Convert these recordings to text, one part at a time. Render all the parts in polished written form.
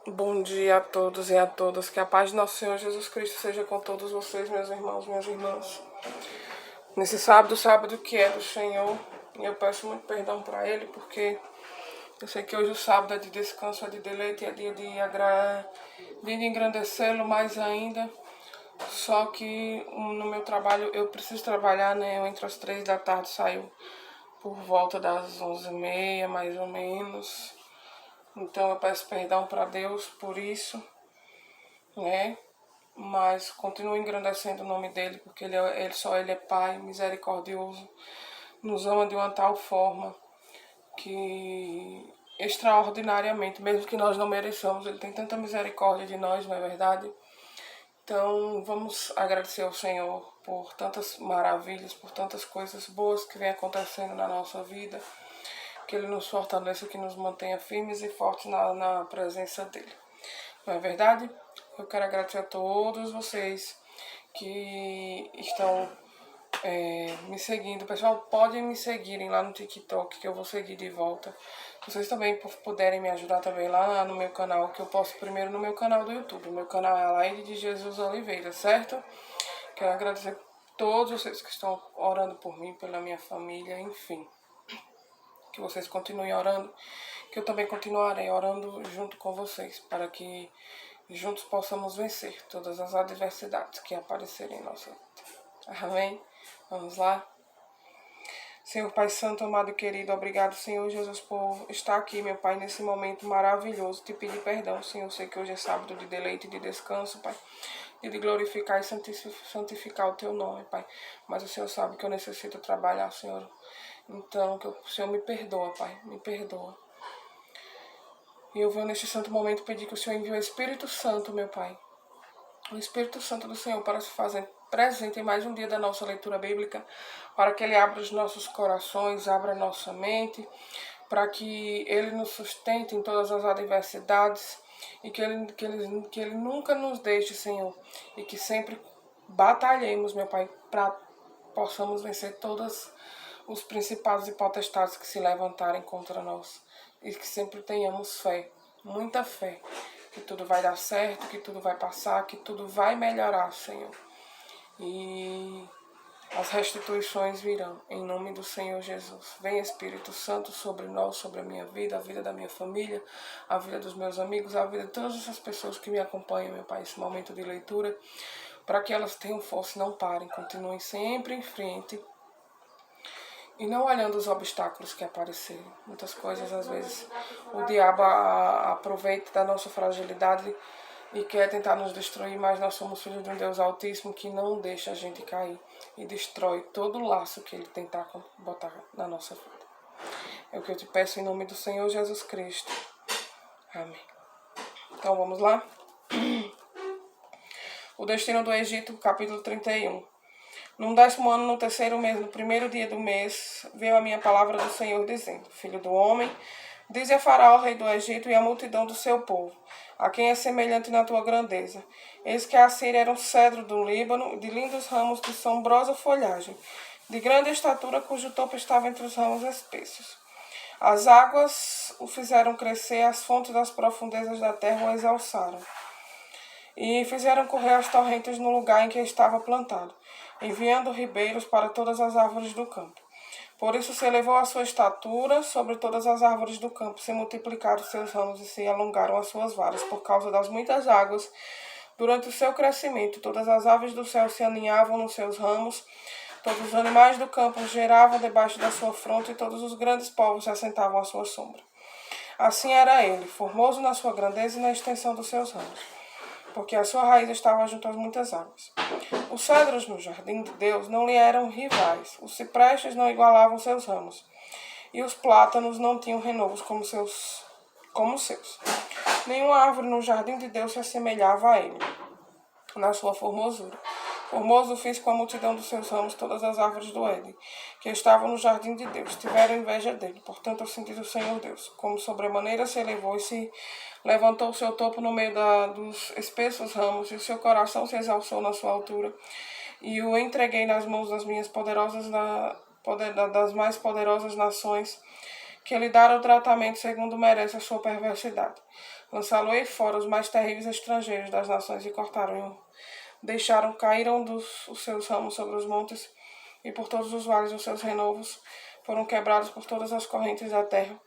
Bom dia a todos e a todas. Que a paz de nosso Senhor Jesus Cristo seja com todos vocês, meus irmãos, minhas irmãs. Nesse sábado que é do Senhor, eu peço muito perdão para Ele, porque eu sei que hoje o sábado é de descanso, é de deleite, é dia de engrandecê-lo mais ainda. Só que no meu trabalho, eu preciso trabalhar, né? Eu entro às 3 da tarde, saio por volta das 11h30, mais ou menos. Então eu peço perdão para Deus por isso, né? Mas continuo engrandecendo o nome dele, porque só ele é Pai, misericordioso, nos ama de uma tal forma que extraordinariamente, mesmo que nós não mereçamos, ele tem tanta misericórdia de nós, não é verdade? Então vamos agradecer ao Senhor por tantas maravilhas, por tantas coisas boas que vem acontecendo na nossa vida, que ele nos fortaleça, que nos mantenha firmes e fortes na presença dele. Não é verdade? Eu quero agradecer a todos vocês que estão me seguindo. Pessoal, podem me seguirem lá no TikTok, que eu vou seguir de volta. Vocês também puderem me ajudar também lá no meu canal, que eu posto primeiro no meu canal do YouTube. O meu canal é Alaide de Jesus Oliveira, certo? Quero agradecer a todos vocês que estão orando por mim, pela minha família, enfim. Que vocês continuem orando, que eu também continuarei orando junto com vocês, para que juntos possamos vencer todas as adversidades que aparecerem em nossa vida. Amém? Vamos lá? Senhor Pai Santo, amado e querido, obrigado, Senhor Jesus, por estar aqui, meu Pai, nesse momento maravilhoso. Te pedir perdão, Senhor, eu sei que hoje é sábado de deleite e de descanso, Pai, e de glorificar e santificar o Teu nome, Pai. Mas o Senhor sabe que eu necessito trabalhar, Senhor. Então, que o Senhor me perdoa, Pai, me perdoa. E eu venho neste santo momento pedir que o Senhor envie o Espírito Santo, meu Pai, o Espírito Santo do Senhor para se fazer presente em mais um dia da nossa leitura bíblica, para que Ele abra os nossos corações, abra a nossa mente, para que Ele nos sustente em todas as adversidades e que Ele nunca nos deixe, Senhor, e que sempre batalhemos, meu Pai, para possamos vencer todos os principados e potestades que se levantarem contra nós e que sempre tenhamos fé, muita fé, que tudo vai dar certo, que tudo vai passar, que tudo vai melhorar, Senhor. E as restituições virão, em nome do Senhor Jesus. Vem Espírito Santo sobre nós, sobre a minha vida, a vida da minha família, a vida dos meus amigos, a vida de todas essas pessoas que me acompanham, meu Pai, nesse momento de leitura, para que elas tenham força e não parem, continuem sempre em frente, e não olhando os obstáculos que aparecerem. Muitas coisas, às vezes, o diabo aproveita da nossa fragilidade e quer tentar nos destruir, mas nós somos filhos de um Deus Altíssimo que não deixa a gente cair e destrói todo o laço que Ele tentar botar na nossa vida. É o que eu te peço em nome do Senhor Jesus Cristo. Amém. Então vamos lá? O destino do Egito, capítulo 31. No 10º ano, no 3º mês, no 1º dia do mês, veio a minha palavra do Senhor, dizendo: Filho do homem, dize a Faraó, rei do Egito, e a multidão do seu povo, a quem é semelhante na tua grandeza. Eis que a Assíria era um cedro do Líbano, de lindos ramos de sombrosa folhagem, de grande estatura, cujo topo estava entre os ramos espessos. As águas o fizeram crescer, as fontes das profundezas da terra o exalçaram. E fizeram correr as torrentes no lugar em que estava plantado, enviando ribeiros para todas as árvores do campo. Por isso se elevou a sua estatura sobre todas as árvores do campo, se multiplicaram seus ramos e se alongaram as suas varas, por causa das muitas águas. Durante o seu crescimento, todas as aves do céu se aninhavam nos seus ramos, todos os animais do campo geravam debaixo da sua fronte, e todos os grandes povos se assentavam à sua sombra. Assim era ele, formoso na sua grandeza e na extensão dos seus ramos, porque a sua raiz estava junto às muitas águas. Os cedros no jardim de Deus não lhe eram rivais, os ciprestes não igualavam seus ramos, e os plátanos não tinham renovos como os seus. Nenhuma árvore no jardim de Deus se assemelhava a ele, na sua formosura. Formoso fiz com a multidão dos seus ramos todas as árvores do Éden, que estavam no jardim de Deus. Tiveram inveja dele, portanto assim diz o Senhor Deus. Como sobremaneira se elevou e se levantou o seu topo no meio dos espessos ramos, e o seu coração se exalçou na sua altura, e o entreguei nas mãos das minhas das mais poderosas nações, que lhe dará o tratamento segundo merece a sua perversidade. Lançá-lo-ei fora os mais terríveis estrangeiros das nações e cortaram-o. Caíram os seus ramos sobre os montes e por todos os vales os seus renovos foram quebrados por todas as correntes da terra.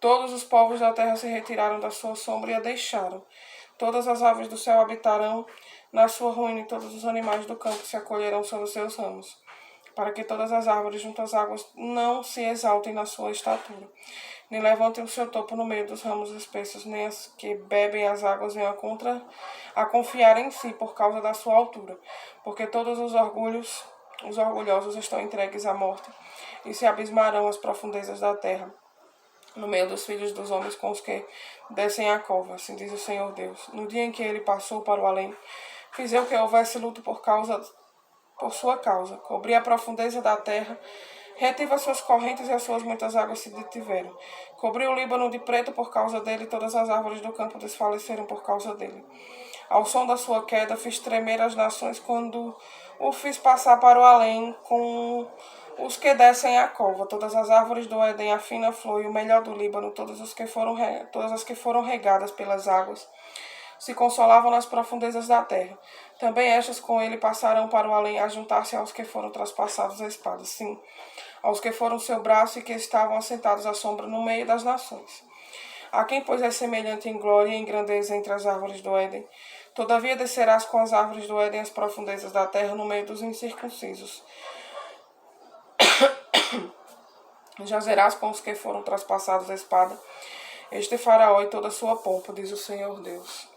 Todos os povos da terra se retiraram da sua sombra e a deixaram. Todas as aves do céu habitarão na sua ruína e todos os animais do campo se acolherão sob os seus ramos, para que todas as árvores junto às águas não se exaltem na sua estatura, nem levantem o seu topo no meio dos ramos espessos, nem as que bebem as águas venham a confiar em si por causa da sua altura, porque todos os orgulhosos estão entregues à morte e se abismarão às profundezas da terra, no meio dos filhos dos homens com os que descem a cova, assim diz o Senhor Deus. No dia em que ele passou para o além, fiz eu que houvesse luto por sua causa. Cobri a profundeza da terra, retive as suas correntes e as suas muitas águas se detiveram. Cobri o Líbano de preto por causa dele, e todas as árvores do campo desfaleceram por causa dele. Ao som da sua queda, fiz tremer as nações quando o fiz passar para o além com os que descem a cova. Todas as árvores do Éden, a fina flor e o melhor do Líbano, todas as que foram regadas pelas águas, se consolavam nas profundezas da terra. Também estas com ele passarão para o além, a juntar-se aos que foram traspassados a espada, sim, aos que foram seu braço e que estavam assentados à sombra no meio das nações. A quem, pois, é semelhante em glória e em grandeza entre as árvores do Éden? Todavia descerás com as árvores do Éden às profundezas da terra, no meio dos incircuncisos. Jazerás com os que foram traspassados a espada. Este Faraó e toda a sua pompa, diz o Senhor Deus.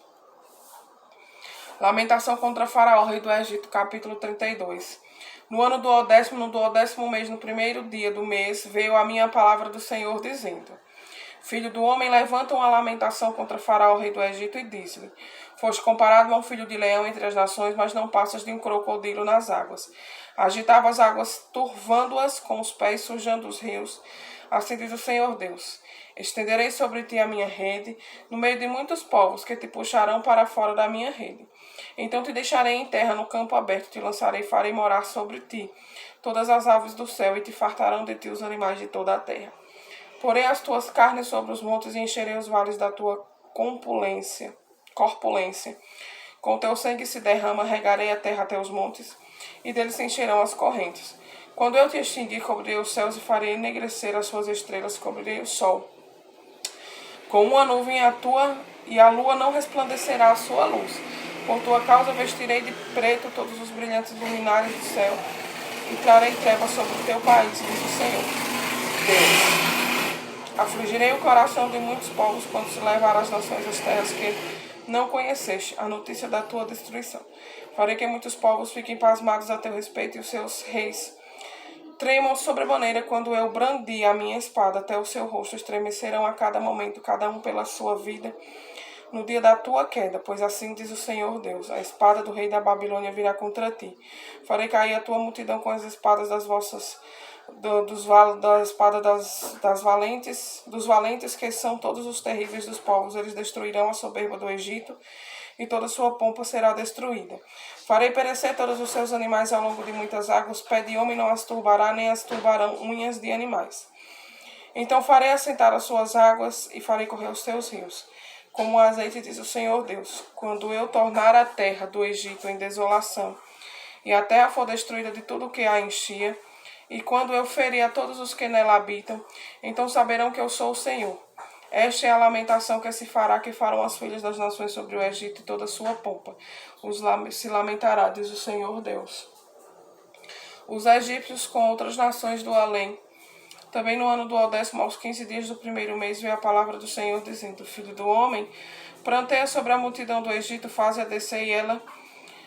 Lamentação contra Faraó, rei do Egito, capítulo 32. No ano do 10º mês, no primeiro dia do mês, veio a minha palavra do Senhor, dizendo: Filho do homem, levanta uma lamentação contra Faraó, rei do Egito, e diz-lhe: Foste comparado a um filho de leão entre as nações, mas não passas de um crocodilo nas águas. Agitava as águas, turvando-as com os pés, sujando os rios. Assim diz o Senhor Deus: Estenderei sobre ti a minha rede, no meio de muitos povos que te puxarão para fora da minha rede. Então te deixarei em terra, no campo aberto, te lançarei e farei morar sobre ti todas as aves do céu, e te fartarão de ti os animais de toda a terra. Porei as tuas carnes sobre os montes e encherei os vales da tua corpulência. Com teu sangue se derrama, regarei a terra até os montes, e deles se encherão as correntes. Quando eu te extingir, cobrirei os céus e farei enegrecer as suas estrelas, cobrirei o sol. Com uma nuvem a lua não resplandecerá a sua luz. Por tua causa vestirei de preto todos os brilhantes luminares do céu, e trarei trevas sobre o teu país, diz o Senhor Deus. Afligirei o coração de muitos povos quando se levar às nações as terras que não conheceste, a notícia da tua destruição. Farei que muitos povos fiquem pasmados a teu respeito, e os seus reis tremam sobremaneira quando eu brandi a minha espada. Até o seu rosto estremecerão a cada momento, cada um pela sua vida, no dia da tua queda, pois assim diz o Senhor Deus: A espada do rei da Babilônia virá contra ti. Farei cair a tua multidão com as espadas das dos valentes, que são todos os terríveis dos povos. Eles destruirão a soberba do Egito, e toda sua pompa será destruída. Farei perecer todos os seus animais ao longo de muitas águas. Pé de homem não as turbará, nem as turbarão unhas de animais. Então farei assentar as suas águas, e farei correr os teus rios, como o azeite, diz o Senhor Deus. Quando eu tornar a terra do Egito em desolação, e a terra for destruída de tudo o que a enchia, e quando eu ferir a todos os que nela habitam, então saberão que eu sou o Senhor. Esta é a lamentação que se fará, que farão as filhas das nações sobre o Egito e toda a sua pompa. Se lamentará, diz o Senhor Deus. Os egípcios com outras nações do além. Também no ano do 10º, aos 15 dias do primeiro mês, veio a palavra do Senhor, dizendo: Filho do homem, pranteia sobre a multidão do Egito, faze-a descer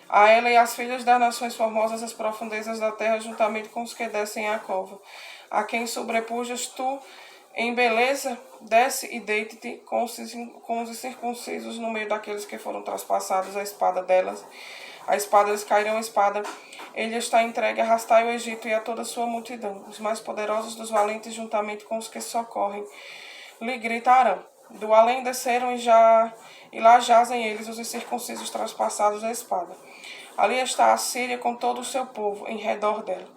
a ela e as filhas das nações formosas as profundezas da terra, juntamente com os que descem à cova. A quem sobrepujas tu em beleza, desce e deite-te com os incircuncisos no meio daqueles que foram traspassados a espada delas. A espada lhes cairão a espada. Ele está entregue, arrastai o Egito e a toda a sua multidão. Os mais poderosos dos valentes, juntamente com os que socorrem, lhe gritarão. Do além desceram e lá jazem eles, os incircuncisos traspassados a espada. Ali está a Síria com todo o seu povo em redor dela.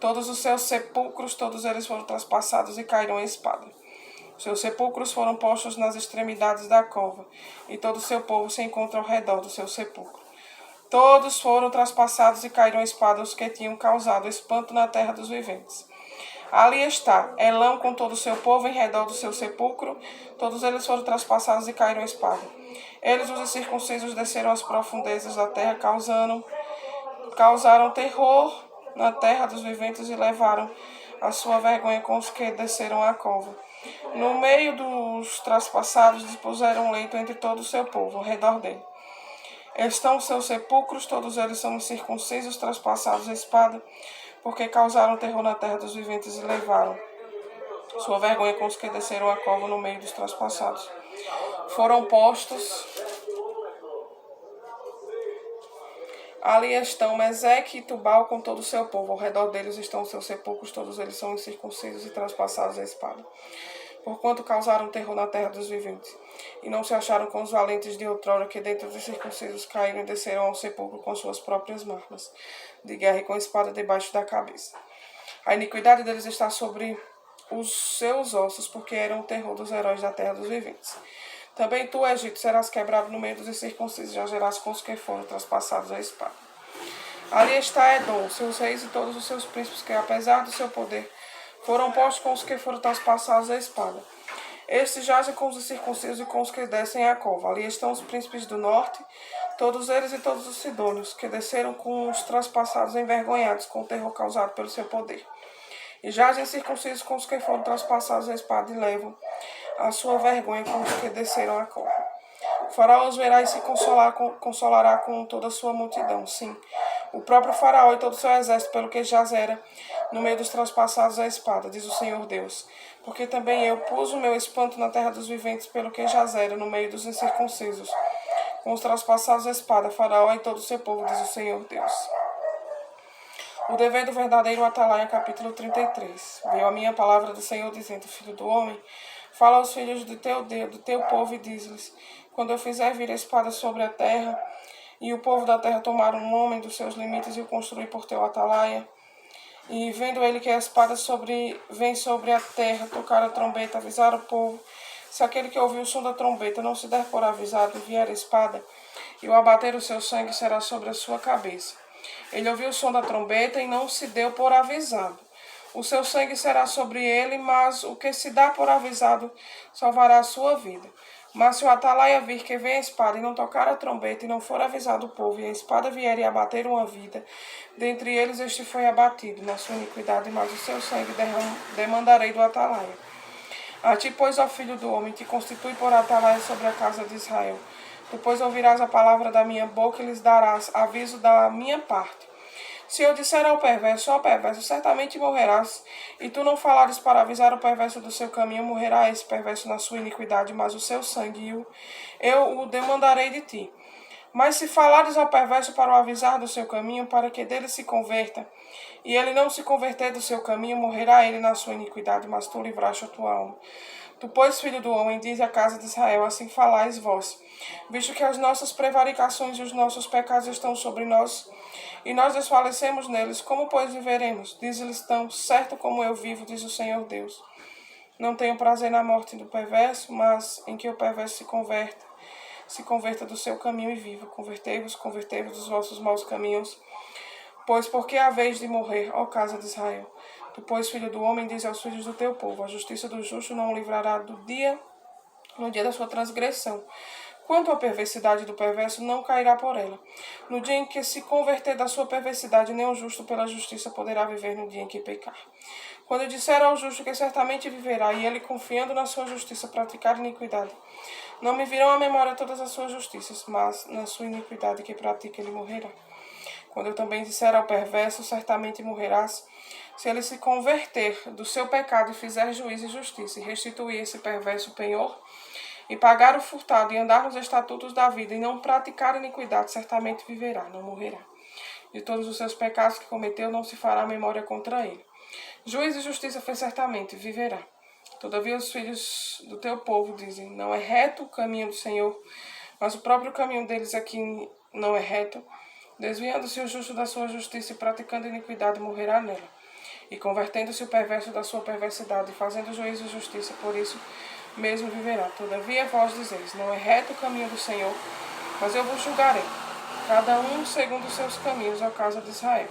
Todos os seus sepulcros, todos eles foram traspassados e caíram em espada. Seus sepulcros foram postos nas extremidades da cova, e todo o seu povo se encontra ao redor do seu sepulcro. Todos foram traspassados e caíram em espada os que tinham causado espanto na terra dos viventes. Ali está Elão com todo o seu povo em redor do seu sepulcro, todos eles foram traspassados e caíram em espada. Eles, os incircuncisos, desceram às profundezas da terra, causaram terror na terra dos viventes e levaram a sua vergonha com os que desceram à cova. No meio dos traspassados dispuseram um leito entre todo o seu povo, ao redor dele. Estão os seus sepulcros, todos eles são incircuncisos, traspassados a espada, porque causaram terror na terra dos viventes e levaram sua vergonha com os que desceram a cova no meio dos traspassados. Foram postos. Ali estão Meseque e Tubal com todo o seu povo. Ao redor deles estão os seus sepulcros, todos eles são incircuncisos e traspassados a espada. Porquanto causaram terror na terra dos viventes. E não se acharam com os valentes de outrora, que dentro dos circuncisos caíram e desceram ao sepulcro com suas próprias armas de guerra e com a espada debaixo da cabeça. A iniquidade deles está sobre os seus ossos, porque eram o terror dos heróis da terra dos viventes. Também tu, Egito, serás quebrado no meio dos incircuncisos, já gerás com os que foram traspassados a espada. Ali está Edom, seus reis e todos os seus príncipes, que apesar do seu poder, foram postos com os que foram traspassados a espada. Estes jazem com os incircuncisos e com os que descem a cova. Ali estão os príncipes do norte, todos eles e todos os sidônios, que desceram com os traspassados envergonhados, com o terror causado pelo seu poder. E jazem circuncisos com os que foram traspassados a espada e levam a sua vergonha com os que desceram a cova. O faraó os verá e se consolará com toda a sua multidão. Sim, o próprio faraó e todo o seu exército, pelo que jazera no meio dos traspassados a espada, diz o Senhor Deus. Porque também eu pus o meu espanto na terra dos viventes, pelo que jazera no meio dos incircuncisos, com os traspassados a espada, faraó e todo o seu povo, diz o Senhor Deus. O dever do verdadeiro Atalaia, capítulo 33. Veio a minha palavra do Senhor, dizendo: Filho do homem, fala aos filhos do teu povo e diz-lhes: Quando eu fizer vir a espada sobre a terra, e o povo da terra tomar um homem dos seus limites e o construir por teu Atalaia, e vendo ele que a espada vem sobre a terra, tocar a trombeta, avisar o povo, se aquele que ouviu o som da trombeta não se der por avisado e vier a espada, e o abater o seu sangue será sobre a sua cabeça. Ele ouviu o som da trombeta e não se deu por avisado. O seu sangue será sobre ele, mas o que se dá por avisado salvará a sua vida. Mas se o Atalaia vir que vem a espada e não tocar a trombeta e não for avisado o povo, e a espada vier e abater uma vida, dentre eles este foi abatido na sua iniquidade, mas o seu sangue demandarei do Atalaia. A ti, pois, ó filho do homem, te constitui por Atalaia sobre a casa de Israel. Tu, pois, ouvirás a palavra da minha boca e lhes darás aviso da minha parte. Se eu disser ao perverso, ó perverso, certamente morrerás, e tu não falares para avisar o perverso do seu caminho, morrerá esse perverso na sua iniquidade, mas o seu sangue eu o demandarei de ti. Mas se falares ao perverso para o avisar do seu caminho, para que dele se converta, e ele não se converter do seu caminho, morrerá ele na sua iniquidade, mas tu livraste a tua alma. Tu, pois, filho do homem, diz à casa de Israel: assim falais vós, visto que as nossas prevaricações e os nossos pecados estão sobre nós, e nós desfalecemos neles, como, pois, viveremos? Diz-lhes tão certo como eu vivo, diz o Senhor Deus. Não tenho prazer na morte do perverso, mas em que o perverso se converta do seu caminho e viva. Convertei-vos dos vossos maus caminhos, pois porque há vez de morrer, ó casa de Israel. Tu, pois, filho do homem, diz aos filhos do teu povo: a justiça do justo não o livrará no dia da sua transgressão. Quanto à perversidade do perverso, não cairá por ela. No dia em que se converter da sua perversidade, nem o justo pela justiça poderá viver no dia em que pecar. Quando eu disser ao justo que certamente viverá, e ele, confiando na sua justiça, praticar iniquidade, não me virão à memória todas as suas justiças, mas na sua iniquidade que pratica ele morrerá. Quando eu também disser ao perverso, certamente morrerás, se ele se converter do seu pecado e fizer juízo e justiça, e restituir esse perverso penhor, e pagar o furtado, e andar nos estatutos da vida, e não praticar iniquidade, certamente viverá, não morrerá. De todos os seus pecados que cometeu, não se fará memória contra ele. Juízo e justiça fez certamente, viverá. Todavia os filhos do teu povo dizem: não é reto o caminho do Senhor, mas o próprio caminho deles aqui não é reto. Desviando-se o justo da sua justiça e praticando iniquidade, morrerá nela. e convertendo-se o perverso da sua perversidade, e fazendo juízo e justiça, por isso mesmo viverá. Todavia vós dizeis, não é reto o caminho do Senhor, mas eu vos julgarei, cada um segundo os seus caminhos, a casa de Israel.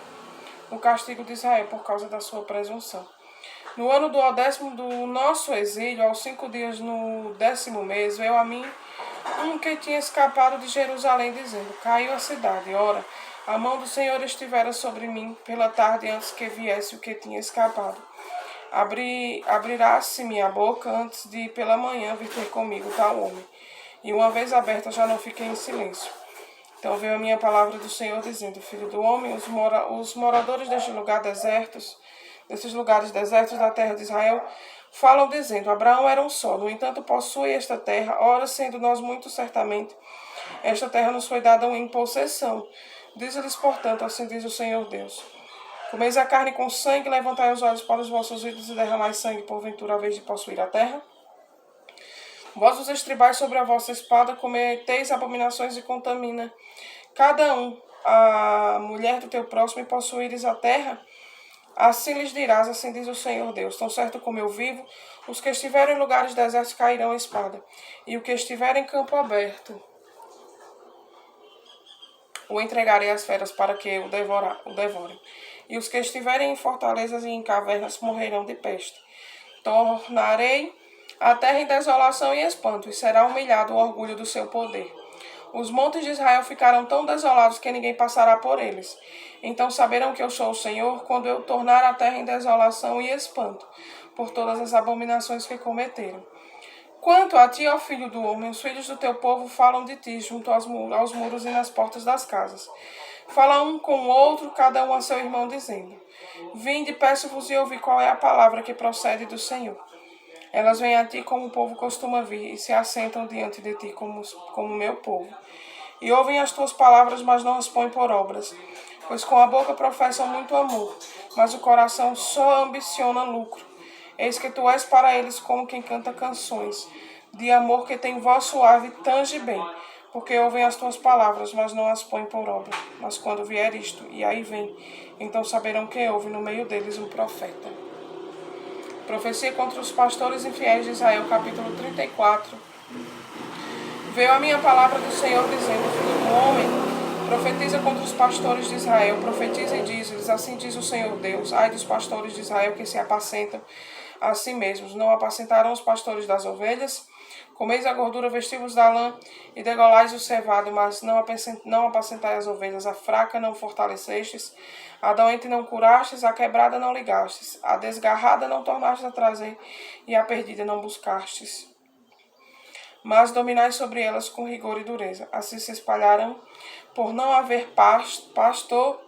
O castigo de Israel por causa da sua presunção. No ano do 10º do nosso exílio, aos 5 dias no 10º mês, veio a mim um que tinha escapado de Jerusalém, dizendo, caiu a cidade. Ora, a mão do Senhor estivera sobre mim pela tarde antes que viesse o que tinha escapado. Abrirá-se-me a boca antes de pela manhã vir ter comigo tal homem. E uma vez aberta já não fiquei em silêncio. Então veio a minha palavra do Senhor dizendo, filho do homem, os moradores destes lugares desertos da terra de Israel, falam dizendo, Abraão era um só, no entanto possui esta terra, ora sendo nós muito certamente, esta terra nos foi dada em possessão. Diz-lhes, portanto, assim diz o Senhor Deus, comeis a carne com sangue, levantai os olhos para os vossos ídolos e derramai sangue, porventura, a vez de possuir a terra? Vós os estribais sobre a vossa espada, cometeis abominações e contamina cada um a mulher do teu próximo e possuíres a terra? Assim lhes dirás, assim diz o Senhor Deus, tão certo como eu vivo, os que estiverem em lugares desertos cairão a espada, e o que estiver em campo aberto o entregarei às feras para que o devorem. E os que estiverem em fortalezas e em cavernas morrerão de peste. Tornarei a terra em desolação e espanto, e será humilhado o orgulho do seu poder. Os montes de Israel ficarão tão desolados que ninguém passará por eles. Então saberão que eu sou o Senhor, quando eu tornar a terra em desolação e espanto, por todas as abominações que cometeram. Quanto a ti, ó filho do homem, os filhos do teu povo falam de ti junto aos muros e nas portas das casas. Fala um com o outro, cada um a seu irmão, dizendo, vinde, peço-vos e ouvi qual é a palavra que procede do Senhor. Elas vêm a ti como o povo costuma vir, e se assentam diante de ti como meu povo. E ouvem as tuas palavras, mas não as põem por obras. Pois com a boca professam muito amor, mas o coração só ambiciona lucro. Eis que tu és para eles como quem canta canções, de amor que tem voz suave, tange bem, porque ouvem as tuas palavras, mas não as põem por obra. Mas quando vier isto, e aí vem, então saberão que houve no meio deles um profeta. Profecia contra os pastores infiéis de Israel, capítulo 34. Veio a minha palavra do Senhor dizendo, filho do homem, profetiza contra os pastores de Israel, profetiza e diz-lhes, assim diz o Senhor Deus, ai dos pastores de Israel que se apacentam a si mesmos, não apacentarão os pastores das ovelhas? Comeis a gordura, vestivos da lã e degolais o cevado, mas não apacentai as ovelhas, a fraca não fortalecestes, a doente não curastes, a quebrada não ligastes, a desgarrada não tornastes a trazer, e a perdida não buscastes. Mas dominai sobre elas com rigor e dureza. Assim se espalharam por não haver pastor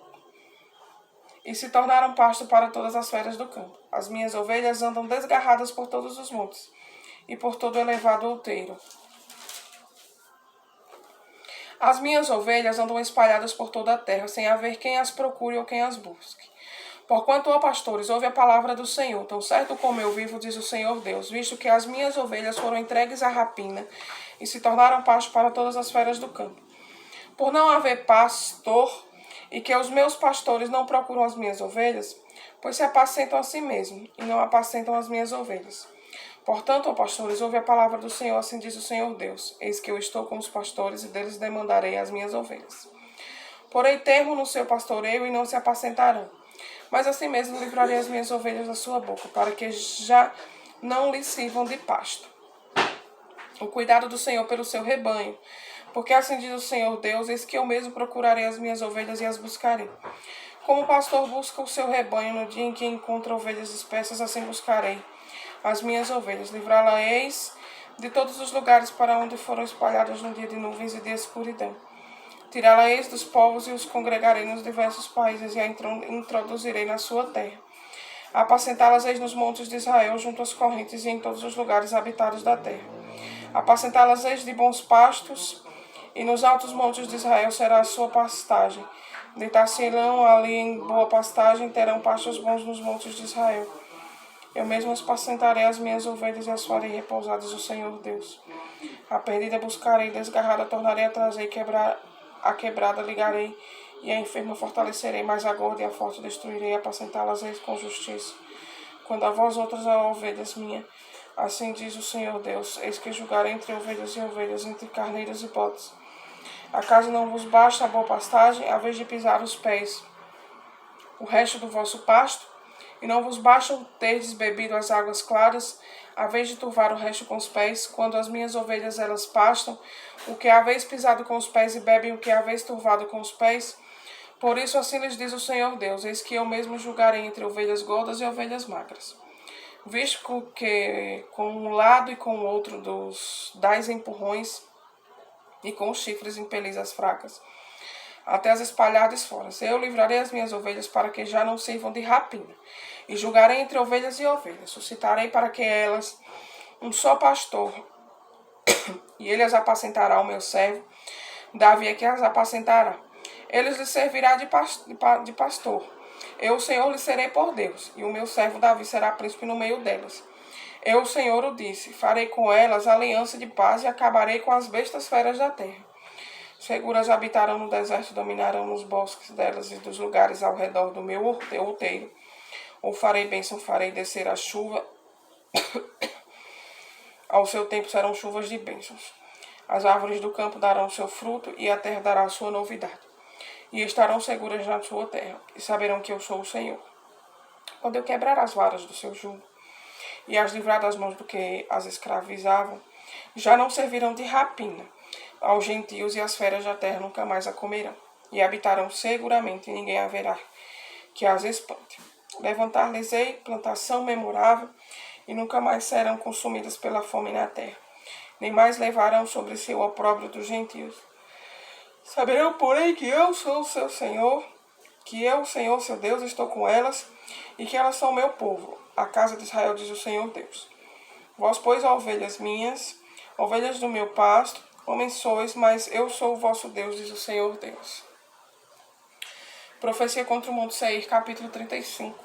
e se tornaram pasto para todas as feras do campo. As minhas ovelhas andam desgarradas por todos os montes e por todo o elevado outeiro. As minhas ovelhas andam espalhadas por toda a terra, sem haver quem as procure ou quem as busque. Porquanto, ó pastores, ouve a palavra do Senhor, tão certo como eu vivo, diz o Senhor Deus, visto que as minhas ovelhas foram entregues à rapina e se tornaram pasto para todas as feras do campo. Por não haver pastor, e que os meus pastores não procuram as minhas ovelhas, pois se apacentam a si mesmos, e não apacentam as minhas ovelhas. Portanto, ó pastores, ouve a palavra do Senhor, assim diz o Senhor Deus, eis que eu estou com os pastores, e deles demandarei as minhas ovelhas. Porei termo no seu pastoreio, e não se apacentarão. Mas assim mesmo livrarei as minhas ovelhas da sua boca, para que já não lhes sirvam de pasto. O cuidado do Senhor pelo seu rebanho, porque assim diz o Senhor Deus, eis que eu mesmo procurarei as minhas ovelhas e as buscarei. Como o pastor busca o seu rebanho no dia em que encontra ovelhas espessas, assim buscarei as minhas ovelhas. Livrá-la-eis de todos os lugares para onde foram espalhadas no dia de nuvens e de escuridão. Tirá-la-eis dos povos e os congregarei nos diversos países e a introduzirei na sua terra. Apacentá-las-eis nos montes de Israel, junto às correntes e em todos os lugares habitados da terra. Apacentá-las-eis de bons pastos, e nos altos montes de Israel será a sua pastagem. Deitar-se-ão ali em boa pastagem, terão pastos bons nos montes de Israel. Eu mesmo apacentarei as minhas ovelhas e as farei repousar, diz o Senhor Deus. A perdida buscarei, desgarrada tornarei a trazer, a quebrada ligarei, E a enferma fortalecerei, mas a gorda e a forte destruirei, apacentá-las com justiça. Quando a vós outras, ó ovelhas minhas, assim diz o Senhor Deus, eis que julgarei entre ovelhas e ovelhas, entre carneiros e bodes. Acaso não vos basta a boa pastagem, a vez de pisar os pés, o resto do vosso pasto? E não vos basta terdes bebido as águas claras, a vez de turvar o resto com os pés, quando as minhas ovelhas elas pastam, o que haveis pisado com os pés e bebem o que haveis turvado com os pés? Por isso assim lhes diz o Senhor Deus, eis que eu mesmo julgarei entre ovelhas gordas e ovelhas magras. Visto que com um lado e com o outro dais empurrões, e com os chifres impelis as fracas, até as espalhadas fora. Eu livrarei as minhas ovelhas para que já não sirvam de rapina, e julgarei entre ovelhas e ovelhas. Suscitarei para que elas um só pastor, e ele as apacentará, o meu servo. Davi é que as apacentará. Eles lhe servirá de pastor. Eu, o Senhor, lhe serei por Deus, e o meu servo Davi será príncipe no meio delas. Eu, o Senhor, o disse, farei com elas aliança de paz e acabarei com as bestas feras da terra. Seguras habitarão no deserto, dominarão nos bosques delas e dos lugares ao redor do meu outeiro. Ou farei bênção, farei descer a chuva, ao seu tempo serão chuvas de bênçãos. As árvores do campo darão seu fruto e a terra dará a sua novidade. E estarão seguras na sua terra, e saberão que eu sou o Senhor. Quando eu quebrar as varas do seu jugo, e as livrar das mãos do que as escravizavam, já não servirão de rapina aos gentios, e as feras da terra nunca mais a comerão. E habitarão seguramente, e ninguém haverá que as espante. Levantar-lhes-ei plantação memorável, e nunca mais serão consumidas pela fome na terra, nem mais levarão sobre si o opróbrio dos gentios. Saberão, porém, que eu sou o seu Senhor, que eu, o Senhor, seu Deus, estou com elas, e que elas são meu povo, a casa de Israel, diz o Senhor Deus. Vós, pois, ovelhas minhas, ovelhas do meu pasto, homens sois, mas eu sou o vosso Deus, diz o Senhor Deus. Profecia contra o Monte Seir, capítulo 35.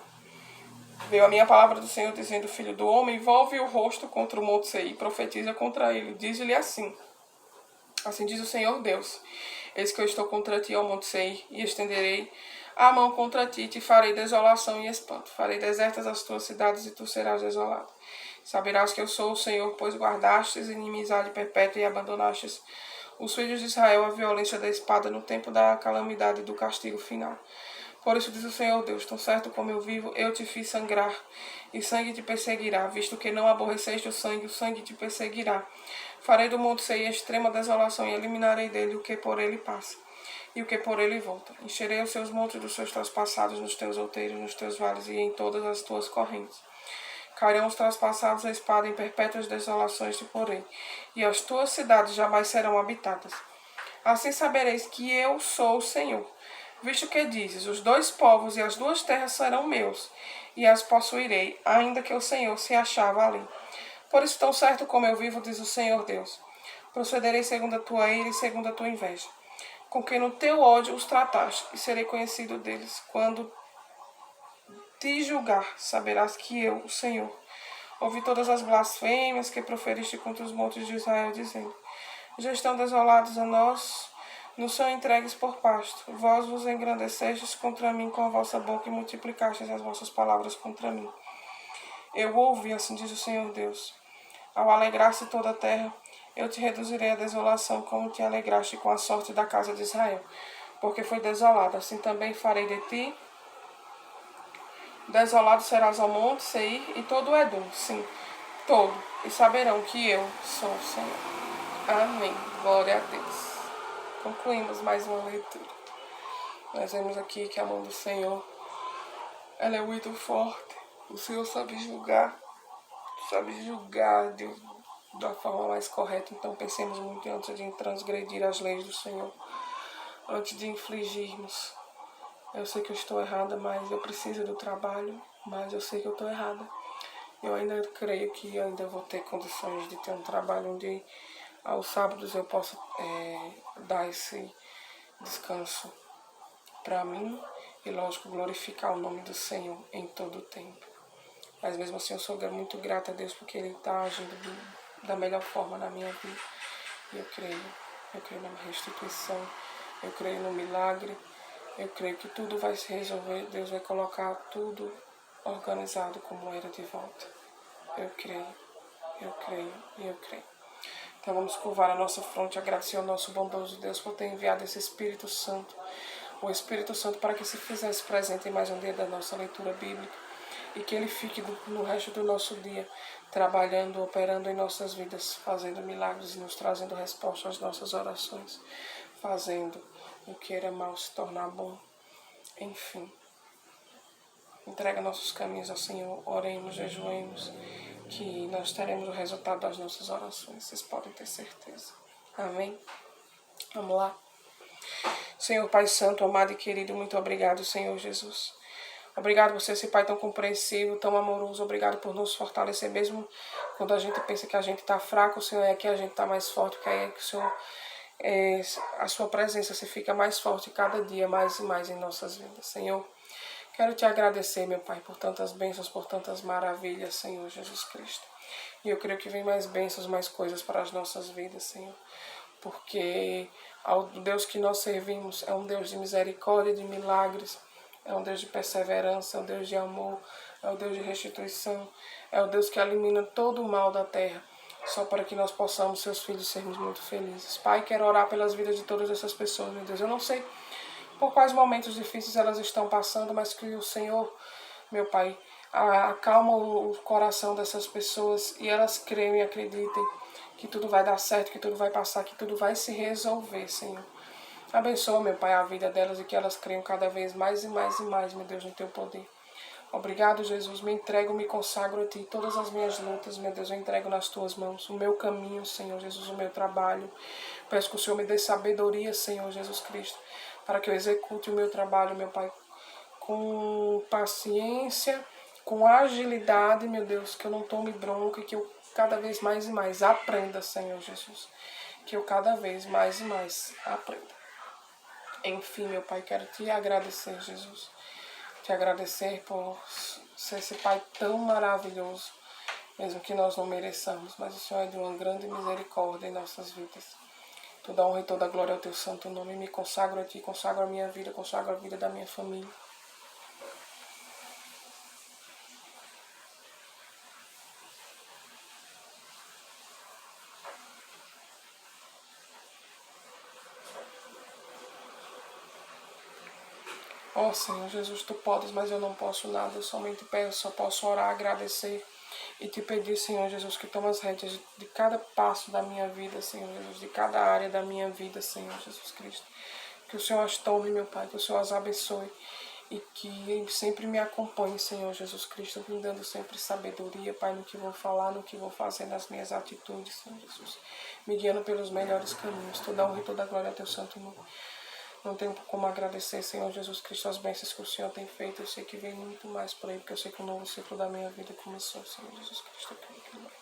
Veio a minha palavra do Senhor, dizendo, filho do homem, volve o rosto contra o Monte Seir, profetiza contra ele, diz-lhe assim. Assim diz o Senhor Deus, eis que eu estou contra ti, ó Monte Seir, e estenderei a mão contra ti, e te farei desolação e espanto. Farei desertas as tuas cidades, e tu serás desolado. Saberás que eu sou o Senhor, pois guardastes inimizade perpétua e abandonastes os filhos de Israel à violência da espada no tempo da calamidade e do castigo final. Por isso diz o Senhor Deus, tão certo como eu vivo, eu te fiz sangrar, e sangue te perseguirá, visto que não aborreceste o sangue te perseguirá. Farei do Monte Seir extrema desolação, e eliminarei dele o que por ele passa, e o que por ele volta. Encherei os seus montes dos seus traspassados, nos teus outeiros, nos teus vales, e em todas as tuas correntes. Cairão os traspassados a espada, em perpétuas desolações te porei, e as tuas cidades jamais serão habitadas. Assim sabereis que eu sou o Senhor. Visto que dizes, os dois povos e as duas terras serão meus, e as possuirei, ainda que o Senhor se achava ali. Por isso, tão certo como eu vivo, diz o Senhor Deus, procederei segundo a tua ira e segundo a tua inveja, com que no teu ódio os trataste, e serei conhecido deles. Quando te julgar, saberás que eu, o Senhor, ouvi todas as blasfêmias que proferiste contra os montes de Israel, dizendo, já estão desolados a nós, nos são entregues por pasto. Vós vos engrandecestes contra mim com a vossa boca e multiplicastes as vossas palavras contra mim. Eu ouvi, assim diz o Senhor Deus. Ao alegrar-se toda a terra, eu te reduzirei à desolação, como te alegraste com a sorte da casa de Israel, porque foi desolada. Assim também farei de ti. Desolado serás ao monte Seir e todo o Edom, sim, todo, e saberão que eu sou o Senhor. Amém. Glória a Deus. Concluímos mais uma leitura. Nós vemos aqui que a mão do Senhor, ela é muito forte. O Senhor sabe julgar da forma mais correta. Então pensemos muito antes de transgredir as leis do Senhor, antes de infligirmos. Eu sei que eu estou errada, mas eu preciso do trabalho, mas eu sei que eu estou errada. Eu ainda creio que eu ainda vou ter condições de ter um trabalho onde aos sábados eu possa dar esse descanso para mim e, lógico, glorificar o nome do Senhor em todo o tempo. Mas mesmo assim eu sou muito grata a Deus porque Ele está agindo da melhor forma na minha vida. E eu creio na restituição, eu creio no milagre, Eu creio que tudo vai se resolver. Deus vai colocar tudo organizado como era de volta. Eu creio, eu creio e eu creio. Então vamos curvar a nossa fronte, agradecer ao nosso bondoso Deus por ter enviado esse Espírito Santo, o Espírito Santo, para que se fizesse presente em mais um dia da nossa leitura bíblica e que ele fique no resto do nosso dia trabalhando, operando em nossas vidas, fazendo milagres e nos trazendo resposta às nossas orações, fazendo o que era mal se tornar bom. Enfim, entrega nossos caminhos ao Senhor, oremos, jejuemos, que nós teremos o resultado das nossas orações, vocês podem ter certeza. Amém? Vamos lá? Senhor Pai Santo, amado e querido, muito obrigado, Senhor Jesus. Obrigado por ser esse Pai tão compreensivo, tão amoroso. Obrigado por nos fortalecer, mesmo quando a gente pensa que a gente está fraco, o Senhor é que a gente está mais forte, que é que o Senhor, a sua presença se fica mais forte cada dia, mais e mais em nossas vidas. Senhor, quero te agradecer, meu Pai, por tantas bênçãos, por tantas maravilhas, Senhor Jesus Cristo. E eu creio que vem mais bênçãos, mais coisas para as nossas vidas, Senhor. Porque o Deus que nós servimos é um Deus de misericórdia, de milagres, é um Deus de perseverança, é um Deus de amor, é um Deus de restituição, é o Deus que elimina todo o mal da terra, só para que nós possamos, seus filhos, sermos muito felizes. Pai, quero orar pelas vidas de todas essas pessoas, meu Deus. Eu não sei por quais momentos difíceis elas estão passando, mas que o Senhor, meu Pai, acalma o coração dessas pessoas e elas creiam e acreditem que tudo vai dar certo, que tudo vai passar, que tudo vai se resolver, Senhor. Abençoa, meu Pai, a vida delas e que elas creiam cada vez mais e mais e mais, meu Deus, no Teu poder. Obrigado, Jesus. Me entrego, me consagro a Ti. Todas as minhas lutas, meu Deus, eu entrego nas Tuas mãos. O meu caminho, Senhor Jesus, o meu trabalho. Peço que o Senhor me dê sabedoria, Senhor Jesus Cristo, para que eu execute o meu trabalho, meu Pai, com paciência, com agilidade, meu Deus, que eu não tome bronca e que eu cada vez mais e mais aprenda, Senhor Jesus. Que eu cada vez mais e mais aprenda. Enfim, meu Pai, quero te agradecer, Jesus. Te agradecer por ser esse Pai tão maravilhoso, mesmo que nós não mereçamos, mas o Senhor é de uma grande misericórdia em nossas vidas. Toda honra e toda glória ao Teu santo nome. Me consagro a Ti, consagro a minha vida, consagro a vida da minha família. Ó Senhor Jesus, Tu podes, mas eu não posso nada. Eu somente peço, só posso orar, agradecer e Te pedir, Senhor Jesus, que toma as rédeas de cada passo da minha vida, Senhor Jesus, de cada área da minha vida, Senhor Jesus Cristo. Que o Senhor as tome, meu Pai, que o Senhor as abençoe e que sempre me acompanhe, Senhor Jesus Cristo, me dando sempre sabedoria, Pai, no que vou falar, no que vou fazer, nas minhas atitudes, Senhor Jesus. Me guiando pelos melhores caminhos. Toda honra e toda glória ao Teu santo nome. Não tenho como agradecer, Senhor Jesus Cristo, as bênçãos que o Senhor tem feito. Eu sei que vem muito mais por aí, porque eu sei que o novo ciclo da minha vida começou, Senhor Jesus Cristo. Eu creio que vai.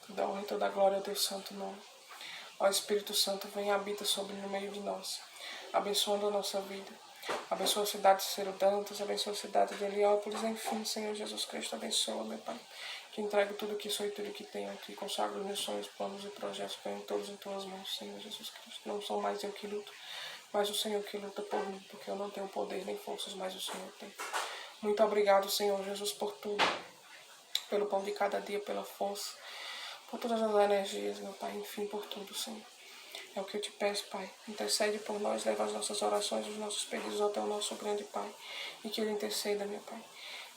Toda honra e toda glória ao Teu santo nome. Ó Espírito Santo, vem e habita sobre no meio de nós, abençoando a nossa vida. Abençoa a cidade de Ciro Dantas, abençoa a cidade de Heliópolis, enfim, Senhor Jesus Cristo, abençoa, meu Pai. Que entrego tudo que sou e tudo que tenho aqui, consagro meus sonhos, planos e projetos, ponho todos em Tuas mãos, Senhor Jesus Cristo. Não sou mais eu que luto, mas o Senhor que luta por mim, porque eu não tenho poder nem forças, mas o Senhor tem. Muito obrigado, Senhor Jesus, por tudo, pelo pão de cada dia, pela força, por todas as energias, meu Pai, enfim, por tudo, Senhor. É o que eu te peço, Pai. Intercede por nós, leva as nossas orações, os nossos pedidos até o nosso grande Pai. E que Ele interceda, meu Pai.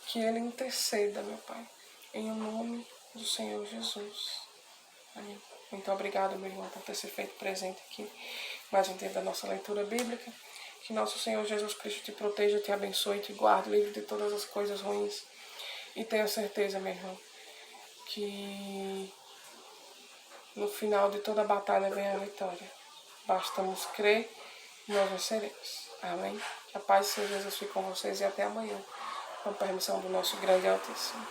Que Ele interceda, meu Pai. Em nome do Senhor Jesus. Amém. Muito obrigado, meu irmão, por ter se feito presente aqui. Mais um dia da nossa leitura bíblica. Que nosso Senhor Jesus Cristo te proteja, te abençoe, te guarde, livre de todas as coisas ruins. E tenha certeza, meu irmão, que no final de toda a batalha vem a vitória. Bastamos crer e nós venceremos. Amém? Que a paz de Jesus fique com vocês e até amanhã. com a permissão do nosso grande Altíssimo.